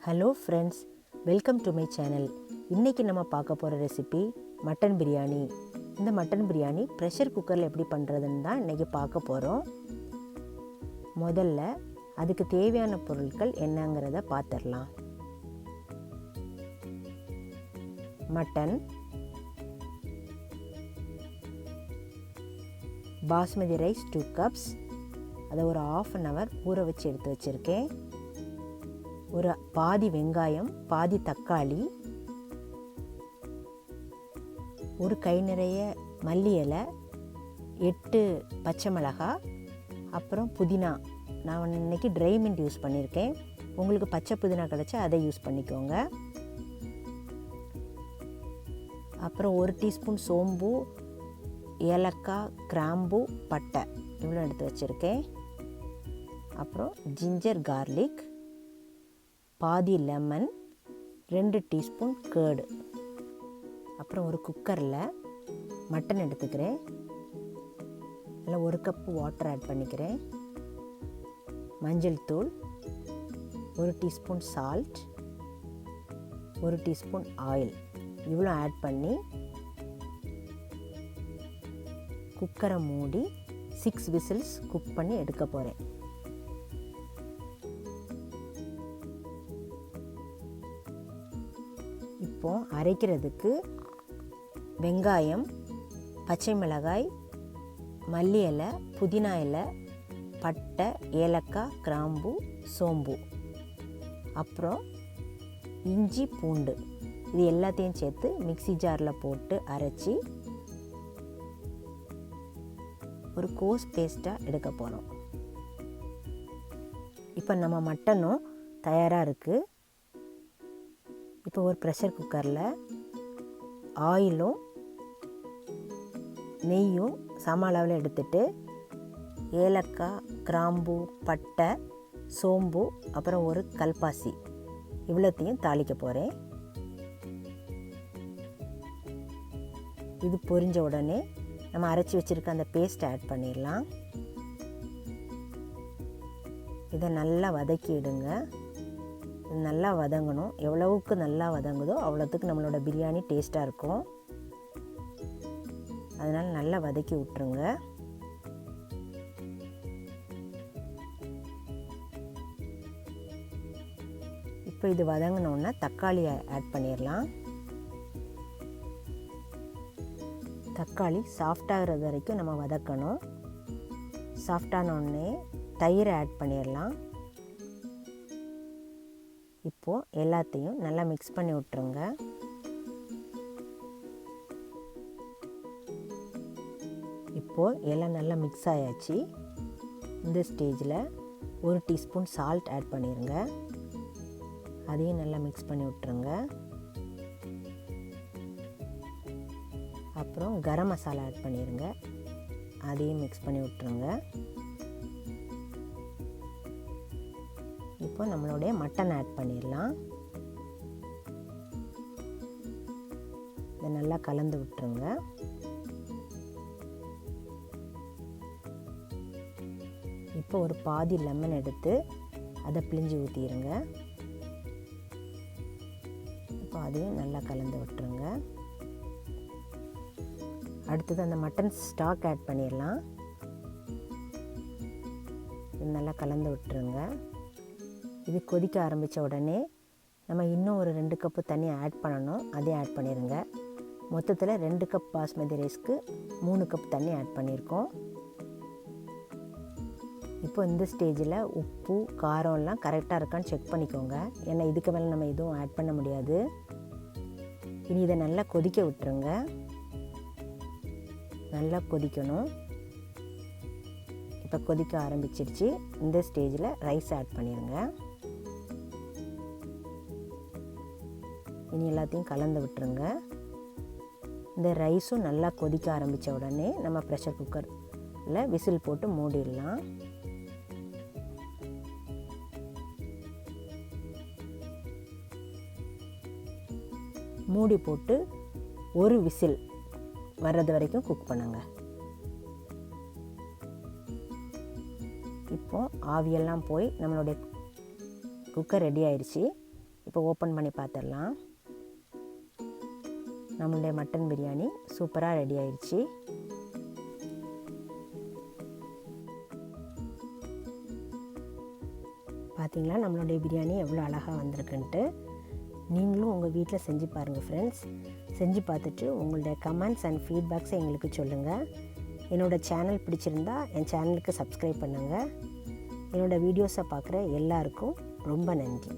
Hello friends, welcome to my channel. இன்றைக்கி நம்ம பார்க்க போகிற ரெசிபி மட்டன் பிரியாணி. இந்த மட்டன் பிரியாணி ப்ரெஷர் குக்கரில் எப்படி பண்ணுறதுன்னு தான் இன்றைக்கி பார்க்க போகிறோம். முதல்ல அதுக்கு தேவையான பொருட்கள் என்னங்கிறத பார்த்துடலாம். மட்டன், பாஸ்மதி ரைஸ் 2 cups, அதை ஒரு 1/2 hour ஊற வச்சு எடுத்து வச்சுருக்கேன். ஒரு பாதி வெங்காயம், பாதி தக்காளி, ஒரு கை நிறைய மல்லி இலை, 8 பச்சை மிளகாய், அப்புறம் புதினா. நான் இன்றைக்கி ட்ரை மின்ட் யூஸ் பண்ணியிருக்கேன். உங்களுக்கு பச்சை புதினா கிடச்சா அதை யூஸ் பண்ணிக்கோங்க. அப்புறம் 1 டீஸ்பூன் சோம்பு, ஏலக்காய், கிராம்பு, பட்டை இவ்வளோ எடுத்து வச்சுருக்கேன். அப்புறம் ஜிஞ்சர் கார்லிக், பாதி லெமன், 2 டீஸ்பூன் கேர்டு. அப்புறம் ஒரு குக்கரில் மட்டன் எடுத்துக்கிறேன். அதில் 1 கப்பு வாட்டர் ஆட் பண்ணிக்கிறேன். மஞ்சள் தூள், 1 டீஸ்பூன் சால்ட், 1 டீஸ்பூன் ஆயில் இவ்வளோ ஆட் பண்ணி குக்கரை மூடி 6 விசில்ஸ் குக் பண்ணி எடுக்க போகிறேன். இப்போ அரைக்கிறதுக்கு வெங்காயம், பச்சை மிளகாய், மல்லி இலை, புதினா இலை, பட்டை, ஏலக்காய், கிராம்பு, சோம்பு, அப்புறம் இஞ்சி, பூண்டு இது எல்லாத்தையும் சேர்த்து மிக்ஸி ஜாரில் போட்டு அரைச்சி ஒரு கோஸ் பேஸ்ட்டாக எடுக்க போகிறோம். இப்போ நம்ம மட்டனும் தயாராக இருக்குது. இப்போ ஒரு ப்ரெஷர் குக்கரில் ஆயிலும் நெய்யும் சம அளவில் எடுத்துட்டு ஏலக்காய், கிராம்பு, பட்டை, சோம்பு, அப்புறம் ஒரு கல்பாசி இவ்வளோத்தையும் தாளிக்க போகிறேன். இது பொரிஞ்ச உடனே நம்ம அரைச்சி வச்சுருக்க அந்த பேஸ்ட் ஆட் பண்ணிடலாம். இதை நல்லா வதக்கிடுங்க. இது நல்லா வதங்கணும். எவ்வளவுக்கு நல்லா வதங்குதோ அவ்வளோத்துக்கு நம்மளோட பிரியாணி டேஸ்ட்டாக இருக்கும். அதனால் நல்லா வதக்கி விட்டுருங்க. இப்போ இது வதங்கினோன்னா தக்காளி ஆட் பண்ணிடலாம். தக்காளி சாஃப்டாகிறது வரைக்கும் நம்ம வதக்கணும். சாஃப்டானோடனே தயிரை ஆட் பண்ணிடலாம். இப்போது எல்லாத்தையும் நல்லா மிக்ஸ் பண்ணி விட்டுருங்க. இப்போது எல்லாம் நல்லா மிக்ஸ் ஆயாச்சு. இந்த ஸ்டேஜில் 1 டீஸ்பூன் சால்ட் ஆட் பண்ணிடுங்க. அதையும் நல்லா மிக்ஸ் பண்ணி விட்டுருங்க. அப்புறம் கரம் மசாலா ஆட் பண்ணிடுங்க. அதையும் மிக்ஸ் பண்ணி விட்டுருங்க. இப்போ நம்மளுடைய மட்டன் ஆட் பண்ணிடலாம். இதை நல்லா கலந்து விட்டுருங்க. இப்போ ஒரு பாதி லெமன் எடுத்து அதை பிழிஞ்சு ஊற்றிடுங்க. இப்போ அதையும் நல்லா கலந்து விட்டுருங்க. அடுத்தது அந்த மட்டன் ஸ்டாக் ஆட் பண்ணிடலாம். இது நல்லா கலந்து விட்டுருங்க. இது கொதிக்க ஆரம்பித்த உடனே நம்ம இன்னும் ஒரு 2 கப்பு தண்ணி ஆட் பண்ணணும். அதையும் ஆட் பண்ணிடுங்க. மொத்தத்தில் 2 கப் பாஸ்மதி ரைஸ்க்கு 3 கப் தண்ணி ஆட் பண்ணியிருக்கோம். இப்போ இந்த ஸ்டேஜில் உப்பு, காரம்லாம் கரெக்டாக இருக்கான்னு செக் பண்ணிக்கோங்க. ஏன்னா இதுக்கு மேலே நம்ம எதுவும் ஆட் பண்ண முடியாது. இனி இதை நல்லா கொதிக்க விட்டுருங்க. நல்லா கொதிக்கணும். இப்போ கொதிக்க ஆரம்பிச்சிருச்சு. இந்த ஸ்டேஜில் ரைஸ் ஆட் பண்ணிடுங்க. இனி எல்லாத்தையும் கலந்து விட்டுருங்க. இந்த ரைஸும் நல்லா கொதிக்க ஆரம்பித்த உடனே நம்ம ப்ரெஷர் குக்கரில் விசில் போட்டு மூடிடலாம். மூடி போட்டு ஒரு விசில் வர்றது வரைக்கும் குக் பண்ணுங்க. இப்போது ஆவியெல்லாம் போய் நம்மளுடைய குக்கர் ரெடி ஆயிடுச்சு. இப்போ ஓப்பன் பண்ணி பார்த்துடலாம். நம்மளுடைய மட்டன் பிரியாணி சூப்பராக ரெடி ஆயிடுச்சு. பார்த்தீங்களா நம்மளுடைய பிரியாணி எவ்வளோ அழகாக வந்திருக்குன்ட்டு. நீங்களும் உங்கள் வீட்டில் செஞ்சு பாருங்கள் ஃப்ரெண்ட்ஸ். செஞ்சு பார்த்துட்டு உங்களுடைய கமெண்ட்ஸ் அண்ட் ஃபீட்பேக்ஸை எங்களுக்கு சொல்லுங்கள். என்னோடய சேனல் பிடிச்சிருந்தா என் சேனலுக்கு சப்ஸ்கிரைப் பண்ணுங்கள். என்னோடய வீடியோஸை பார்க்குற எல்லாருக்கும் ரொம்ப நன்றி.